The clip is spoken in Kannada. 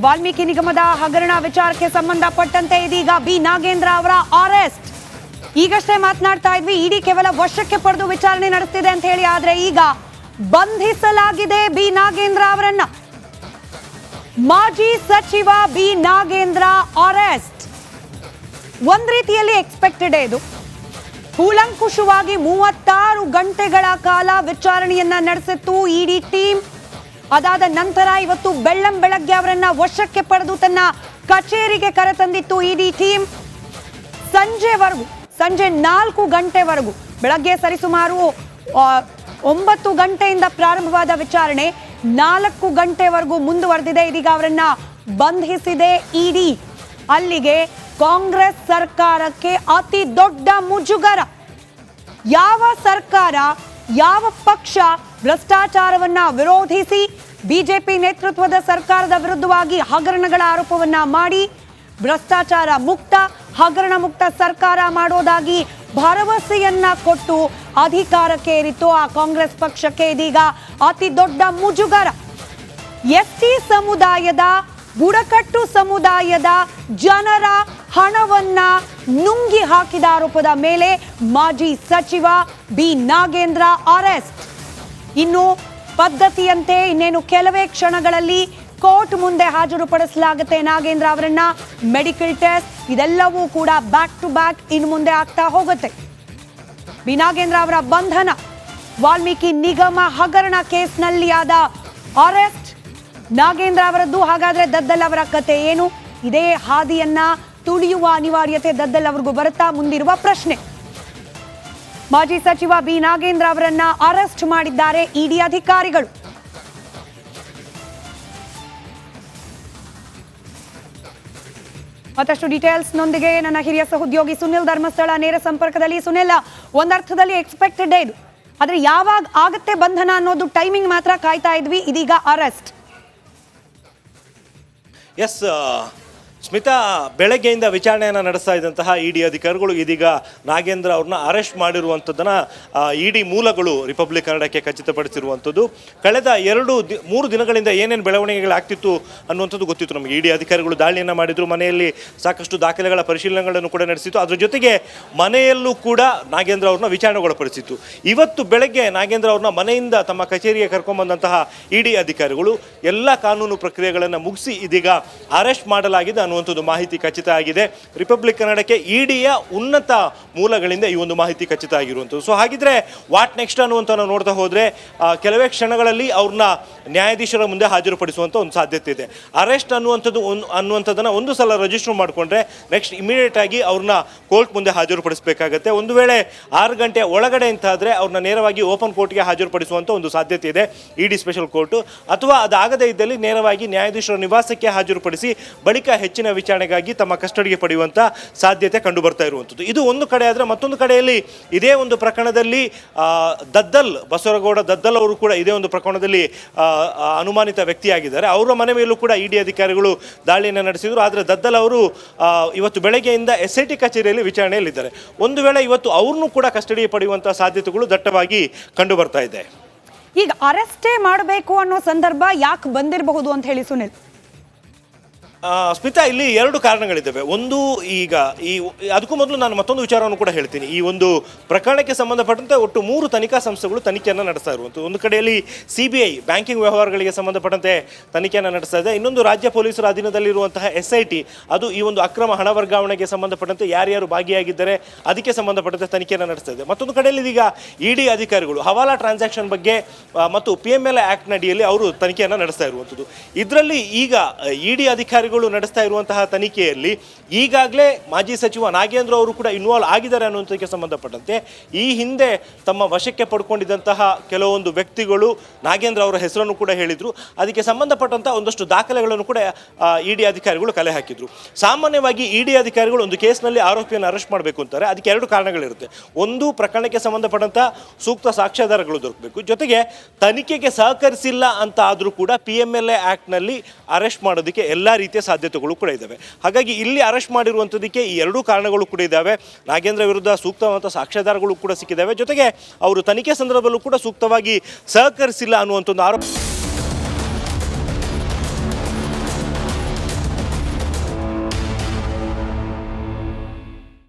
ವಾಲ್ಮೀಕಿ ನಿಗಮದ ಹಗರಣ ವಿಚಾರಕ್ಕೆ ಸಂಬಂಧಪಟ್ಟಂತೆ ಇದೀಗ ಬಿ ನಾಗೇಂದ್ರ ಅವರ ಅರೆಸ್ಟ್. ಈಗಷ್ಟೇ ಮಾತನಾಡ್ತಾ ಇದ್ವಿ, ಇಡಿ ಕೇವಲ ವಶಕ್ಕೆ ಪಡೆದು ವಿಚಾರಣೆ ನಡೆಸ್ತಿದೆ ಅಂತ ಹೇಳಿ. ಆದ್ರೆ ಈಗ ಬಂಧಿಸಲಾಗಿದೆ ಬಿ ನಾಗೇಂದ್ರ ಅವರನ್ನ. ಮಾಜಿ ಸಚಿವ ಬಿ ನಾಗೇಂದ್ರ ಅರೆಸ್ಟ್. ಒಂದ್ ರೀತಿಯಲ್ಲಿ ಎಕ್ಸ್ಪೆಕ್ಟೆಡ್ ಇದು. ಕೂಲಂಕುಷವಾಗಿ 36 ಗಂಟೆಗಳ ಕಾಲ ವಿಚಾರಣೆಯನ್ನ ನಡೆಸಿತ್ತು ಇಡಿ ಟೀಮ್. ಅದಾದ ನಂತರ ಇವತ್ತು ಬೆಳ್ಳಂಬೆಳಗ್ಗೆ ಅವರನ್ನ ವಶಕ್ಕೆ ಪಡೆದು ತನ್ನ ಕಚೇರಿಗೆ ಕರೆತಂದಿತ್ತು ಇಡಿ ಟೀಮ್. ಸಂಜೆ 4 ಗಂಟೆವರೆಗೂ, ಬೆಳಗ್ಗೆ ಸರಿಸುಮಾರು 9 ಗಂಟೆಯಿಂದ ಪ್ರಾರಂಭವಾದ ವಿಚಾರಣೆ 4 ಗಂಟೆವರೆಗೂ ಮುಂದುವರೆದಿದೆ. ಇದೀಗ ಅವರನ್ನ ಬಂಧಿಸಿದೆ ಇಡಿ. ಅಲ್ಲಿಗೆ ಕಾಂಗ್ರೆಸ್ ಸರ್ಕಾರಕ್ಕೆ ಅತಿ ದೊಡ್ಡ ಮುಜುಗರ. ಯಾವ ಸರ್ಕಾರ, ಯಾವ ಪಕ್ಷ ಭ್ರಷ್ಟಾಚಾರವನ್ನ ವಿರೋಧಿಸಿ ಬಿಜೆಪಿ ನೇತೃತ್ವದ ಸರ್ಕಾರದ ವಿರುದ್ಧವಾಗಿ ಹಗರಣಗಳ ಆರೋಪವನ್ನ ಮಾಡಿ ಭ್ರಷ್ಟಾಚಾರ ಮುಕ್ತ, ಹಗರಣ ಮುಕ್ತ ಸರ್ಕಾರ ಮಾಡೋದಾಗಿ ಭರವಸೆಯನ್ನ ಕೊಟ್ಟು ಅಧಿಕಾರಕ್ಕೆ ಏರಿತು ಆ ಕಾಂಗ್ರೆಸ್ ಪಕ್ಷಕ್ಕೆ ಇದೀಗ ಅತಿ ದೊಡ್ಡ ಮುಜುಗರ. ಎಸ್ಟಿ ಸಮುದಾಯದ, ಬುಡಕಟ್ಟು ಸಮುದಾಯದ ಜನರ ಹಣವನ್ನ ನುಂಗಿ ಹಾಕಿದ ಆರೋಪದ ಮೇಲೆ ಮಾಜಿ ಸಚಿವ ಬಿ ನಾಗೇಂದ್ರ ಅರೆಸ್ಟ್. ಇನ್ನು ಪದ್ಧತಿಯಂತೆ ಇನ್ನೇನು ಕೆಲವೇ ಕ್ಷಣಗಳಲ್ಲಿ ಕೋರ್ಟ್ ಮುಂದೆ ಹಾಜರುಪಡಿಸಲಾಗುತ್ತೆ ನಾಗೇಂದ್ರ ಅವರನ್ನ. ಮೆಡಿಕಲ್ ಟೆಸ್ಟ್ ಇದೆಲ್ಲವೂ ಕೂಡ ಬ್ಯಾಕ್ ಟು ಬ್ಯಾಕ್ ಇನ್ನು ಮುಂದೆ ಆಗ್ತಾ ಹೋಗುತ್ತೆ. ಬಿ ನಾಗೇಂದ್ರ ಅವರ ಬಂಧನ, ವಾಲ್ಮೀಕಿ ನಿಗಮ ಹಗರಣ ಕೇಸ್ನಲ್ಲಿ ಆದ ಅರೆಸ್ಟ್ ನಾಗೇಂದ್ರ ಅವರದ್ದು. ಹಾಗಾದ್ರೆ ದದ್ದಲ್ ಅವರ ಕತೆ ಏನು? ಇದೇ ಹಾದಿಯನ್ನ ತುಳಿಯುವ ಅನಿವಾರ್ಯತೆ ದದ್ದಲ್ ಅವರಿಗೂ ಬರುತ್ತಾ? ಮುಂದಿರುವ ಪ್ರಶ್ನೆ. ಮಾಜಿ ಸಚಿವ ಬಿ ನಾಗೇಂದ್ರ ಅವರನ್ನ ಅರೆಸ್ಟ್ ಮಾಡಿದ್ದಾರೆ ಇಡಿ ಅಧಿಕಾರಿಗಳು. ಮತ್ತಷ್ಟು ಡೀಟೇಲ್ಸ್ ನೊಂದಿಗೆ ನನ್ನ ಹಿರಿಯ ಸಹೋದ್ಯೋಗಿ ಸುನಿಲ್ ಧರ್ಮಸ್ಥಳ ನೇರ ಸಂಪರ್ಕದಲ್ಲಿ. ಸುನಿಲ್, ಒಂದರ್ಥದಲ್ಲಿ ಎಕ್ಸ್ಪೆಕ್ಟೆಡ್ ಇದು, ಆದ್ರೆ ಯಾವಾಗ ಆಗತ್ತೆ ಬಂಧನ ಅನ್ನೋದು ಟೈಮಿಂಗ್ ಮಾತ್ರ ಕಾಯ್ತಾ ಇದ್ವಿ. ಇದೀಗ ಅರೆಸ್ಟ್. ಎಸ್ ಸ್ಮಿತಾ, ಬೆಳಗ್ಗೆಯಿಂದ ವಿಚಾರಣೆಯನ್ನು ನಡೆಸ್ತಾ ಇದ್ದಂತಹ ಇಡಿ ಅಧಿಕಾರಿಗಳು ಇದೀಗ ನಾಗೇಂದ್ರ ಅವ್ರನ್ನ ಅರೆಸ್ಟ್ ಮಾಡಿರುವಂಥದ್ದನ್ನು ಇಡಿ ಮೂಲಗಳು ರಿಪಬ್ಲಿಕ್ ಕನ್ನಡಕ್ಕೆ ಖಚಿತಪಡಿಸಿರುವಂಥದ್ದು. ಕಳೆದ 2-3 ದಿನಗಳಿಂದ ಏನೇನು ಬೆಳವಣಿಗೆಗಳಾಗ್ತಿತ್ತು ಅನ್ನುವಂಥದ್ದು ಗೊತ್ತಿತ್ತು ನಮಗೆ. ಇಡಿ ಅಧಿಕಾರಿಗಳು ದಾಳಿಯನ್ನು ಮಾಡಿದ್ರು, ಮನೆಯಲ್ಲಿ ಸಾಕಷ್ಟು ದಾಖಲೆಗಳ ಪರಿಶೀಲನೆಗಳನ್ನು ಕೂಡ ನಡೆಸಿತ್ತು. ಅದ್ರ ಜೊತೆಗೆ ಮನೆಯಲ್ಲೂ ಕೂಡ ನಾಗೇಂದ್ರ ಅವ್ರನ್ನ ವಿಚಾರಣೆಗೊಳಪಡಿಸಿತ್ತು. ಇವತ್ತು ಬೆಳಗ್ಗೆ ನಾಗೇಂದ್ರ ಅವ್ರನ್ನ ಮನೆಯಿಂದ ತಮ್ಮ ಕಚೇರಿಗೆ ಕರ್ಕೊಂಡ್ಬಂದಂತಹ ಇಡಿ ಅಧಿಕಾರಿಗಳು ಎಲ್ಲ ಕಾನೂನು ಪ್ರಕ್ರಿಯೆಗಳನ್ನು ಮುಗಿಸಿ ಇದೀಗ ಅರೆಸ್ಟ್ ಮಾಡಲಾಗಿದೆ ಅನ್ನುವಂಥದ್ದು ಮಾಹಿತಿ ಖಚಿತ ಆಗಿದೆ. ರಿಪಬ್ಲಿಕ್ ಕನ್ನಡಕ್ಕೆ ಇಡಿಯ ಉನ್ನತ ಮೂಲಗಳಿಂದ ಈ ಒಂದು ಮಾಹಿತಿ ಖಚಿತ ಆಗಿರುವಂಥದ್ದು. ಸೊ ಹಾಗಿದ್ರೆ ವಾಟ್ ನೆಕ್ಸ್ಟ್ ಅನ್ನುವಂಥ ನಾವು ನೋಡ್ತಾ ಹೋದರೆ ಕೆಲವೇ ಕ್ಷಣಗಳಲ್ಲಿ ಅವ್ರನ್ನ ನ್ಯಾಯಾಧೀಶರ ಮುಂದೆ ಹಾಜರುಪಡಿಸುವಂಥ ಒಂದು ಸಾಧ್ಯತೆ ಇದೆ. ಅರೆಸ್ಟ್ ಅನ್ನುವಂಥದ್ದನ್ನು ಒಂದು ಸಲ ರಿಜಿಸ್ಟರ್ ಮಾಡಿಕೊಂಡ್ರೆ ನೆಕ್ಸ್ಟ್ ಇಮಿಡಿಯೇಟ್ ಆಗಿ ಅವ್ರನ್ನ ಕೋರ್ಟ್ ಮುಂದೆ ಹಾಜರುಪಡಿಸಬೇಕಾಗತ್ತೆ. ಒಂದು ವೇಳೆ 6 ಗಂಟೆ ಒಳಗಡೆ ಅಂತಾದರೆ ಅವ್ರನ್ನ ನೇರವಾಗಿ ಓಪನ್ ಕೋರ್ಟ್ಗೆ ಹಾಜರುಪಡಿಸುವಂಥ ಒಂದು ಸಾಧ್ಯತೆ ಇದೆ ಇಡಿ ಸ್ಪೆಷಲ್ ಕೋರ್ಟು. ಅಥವಾ ಅದಾಗದೇ ಇದ್ದಲ್ಲಿ ನೇರವಾಗಿ ನ್ಯಾಯಾಧೀಶರ ನಿವಾಸಕ್ಕೆ ಹಾಜರುಪಡಿಸಿ ಬಳಿಕ ಹೆಚ್ಚಿನ ವಿಚಾರಣೆಗಾಗಿ ತಮ್ಮ ಕಸ್ಟಡಿಗೆ ಪಡೆಯುವಂಥ ಸಾಧ್ಯತೆ ಕಂಡು ಬರ್ತಾ ಇರುವಂಥದ್ದು. ಇದು ಒಂದು ಕಡೆ ಆದರೆ, ಮತ್ತೊಂದು ಕಡೆಯಲ್ಲಿ ಇದೇ ಒಂದು ಪ್ರಕರಣದಲ್ಲಿ ಬಸವನಗೌಡ ದದ್ದಲ್ ಅವರು ಕೂಡ ಇದೇ ಒಂದು ಪ್ರಕರಣದಲ್ಲಿ ಅನುಮಾನಿತ ವ್ಯಕ್ತಿಯಾಗಿದ್ದಾರೆ. ಅವರ ಮನೆ ಮೇಲೂ ಕೂಡ ಇಡಿ ಅಧಿಕಾರಿಗಳು ದಾಳಿಯನ್ನು ನಡೆಸಿದರು. ಆದರೆ ದದ್ದಲ್ ಅವರು ಇವತ್ತು ಬೆಳಗ್ಗೆಯಿಂದ SIT ಕಚೇರಿಯಲ್ಲಿ ವಿಚಾರಣೆಯಲ್ಲಿದ್ದಾರೆ. ಒಂದು ವೇಳೆ ಇವತ್ತು ಅವ್ರನ್ನೂ ಕೂಡ ಕಸ್ಟಡಿಗೆ ಪಡೆಯುವಂಥ ಸಾಧ್ಯತೆಗಳು ದಟ್ಟವಾಗಿ ಕಂಡು ಬರ್ತಾ ಇದೆ. ಈಗ ಅರೆಸ್ಟೇ ಮಾಡಬೇಕು ಅನ್ನೋ ಸಂದರ್ಭ ಯಾಕೆ ಬಂದಿರಬಹುದು ಅಂತ ಹೇಳಿ ಸುನಿಲ್? ಸ್ಮಿತಾ, ಇಲ್ಲಿ 2 ಕಾರಣಗಳಿದ್ದಾವೆ. ಒಂದು, ಈಗ ಅದಕ್ಕೂ ಮೊದಲು ನಾನು ಮತ್ತೊಂದು ವಿಚಾರವನ್ನು ಕೂಡ ಹೇಳ್ತೀನಿ. ಈ ಒಂದು ಪ್ರಕರಣಕ್ಕೆ ಸಂಬಂಧಪಟ್ಟಂತೆ ಒಟ್ಟು 3 ತನಿಖಾ ಸಂಸ್ಥೆಗಳು ತನಿಖೆಯನ್ನು ನಡೆಸ್ತಾ ಇರುವಂಥದ್ದು. ಒಂದು ಕಡೆಯಲ್ಲಿ CBI ಬ್ಯಾಂಕಿಂಗ್ ವ್ಯವಹಾರಗಳಿಗೆ ಸಂಬಂಧಪಟ್ಟಂತೆ ತನಿಖೆಯನ್ನು ನಡೆಸ್ತಾ ಇದೆ. ಇನ್ನೊಂದು ರಾಜ್ಯ ಪೊಲೀಸರ ಅಧೀನದಲ್ಲಿರುವಂತಹ SIT, ಅದು ಈ ಒಂದು ಅಕ್ರಮ ಹಣ ವರ್ಗಾವಣೆಗೆ ಸಂಬಂಧಪಟ್ಟಂತೆ ಯಾರ್ಯಾರು ಭಾಗಿಯಾಗಿದ್ದಾರೆ ಅದಕ್ಕೆ ಸಂಬಂಧಪಟ್ಟಂತೆ ತನಿಖೆಯನ್ನು ನಡೆಸ್ತಾ ಇದೆ. ಮತ್ತೊಂದು ಕಡೆಯಲ್ಲಿ ಈಗ ಇಡಿ ಅಧಿಕಾರಿಗಳು ಹವಾಲಾ ಟ್ರಾನ್ಸಾಕ್ಷನ್ ಬಗ್ಗೆ ಮತ್ತು PMLA ಆ್ಯಕ್ಟ್ನ ಅಡಿಯಲ್ಲಿ ಅವರು ತನಿಖೆಯನ್ನು ನಡೆಸ್ತಾ ಇರುವಂಥದ್ದು. ಇದರಲ್ಲಿ ಈಗ ಇಡಿ ಅಧಿಕಾರಿಗಳು ನಡೆಸ್ತಾ ಇರುವಂತಹ ತನಿಖೆಯಲ್ಲಿ ಈಗಾಗಲೇ ಮಾಜಿ ಸಚಿವ ನಾಗೇಂದ್ರ ಅವರು ಕೂಡ ಇನ್ವಾಲ್ವ್ ಆಗಿದ್ದಾರೆ ಅನ್ನುವಂಥದ್ದಕ್ಕೆ ಸಂಬಂಧಪಟ್ಟಂತೆ ಈ ಹಿಂದೆ ತಮ್ಮ ವಶಕ್ಕೆ ಪಡ್ಕೊಂಡಿದ್ದಂತಹ ಕೆಲವೊಂದು ವ್ಯಕ್ತಿಗಳು ನಾಗೇಂದ್ರ ಅವರ ಹೆಸರನ್ನು ಕೂಡ ಹೇಳಿದ್ರು. ಅದಕ್ಕೆ ಸಂಬಂಧಪಟ್ಟಂತಹ ಒಂದಷ್ಟು ದಾಖಲೆಗಳನ್ನು ಕೂಡ ಇಡಿ ಅಧಿಕಾರಿಗಳು ಕಲೆ ಹಾಕಿದ್ರು. ಸಾಮಾನ್ಯವಾಗಿ ಇಡಿ ಅಧಿಕಾರಿಗಳು ಒಂದು ಕೇಸ್ನಲ್ಲಿ ಆರೋಪಿಯನ್ನು ಅರೆಸ್ಟ್ ಮಾಡಬೇಕು ಅಂತಾರೆ, ಅದಕ್ಕೆ 2 ಕಾರಣಗಳಿರುತ್ತೆ. ಒಂದು, ಪ್ರಕರಣಕ್ಕೆ ಸಂಬಂಧಪಟ್ಟಂತ ಸೂಕ್ತ ಸಾಕ್ಷ್ಯಾಧಾರಗಳು ದೊರಕಬೇಕು. ಜೊತೆಗೆ ತನಿಖೆಗೆ ಸಹಕರಿಸಿಲ್ಲ ಅಂತ ಆದರೂ ಕೂಡ PMLA ಆ್ಯಕ್ಟ್ನಲ್ಲಿ ಅರೆಸ್ಟ್ ಮಾಡೋದಕ್ಕೆ ಎಲ್ಲ ರೀತಿಯ ಸಾಧ್ಯತೆಗಳು ಕೂಡ ಇದ್ದಾವೆ. ಹಾಗಾಗಿ ಇಲ್ಲಿ ಅರೆಸ್ಟ್ ಮಾಡಿರುವಂಥದ್ದಕ್ಕೆ ಈ 2 ಕಾರಣಗಳು ಕೂಡ ಇದ್ದಾವೆ. ನಾಗೇಂದ್ರ ವಿರುದ್ಧ ಸೂಕ್ತವಾದ ಸಾಕ್ಷ್ಯಾಧಾರಗಳು ಕೂಡ ಸಿಕ್ಕಿದ್ದಾವೆ. ಜೊತೆಗೆ ಅವರು ತನಿಖೆ ಸಂದರ್ಭದಲ್ಲೂ ಕೂಡ ಸೂಕ್ತವಾಗಿ ಸಹಕರಿಸಿಲ್ಲ ಅನ್ನುವಂಥ ಒಂದು ಆರೋಪ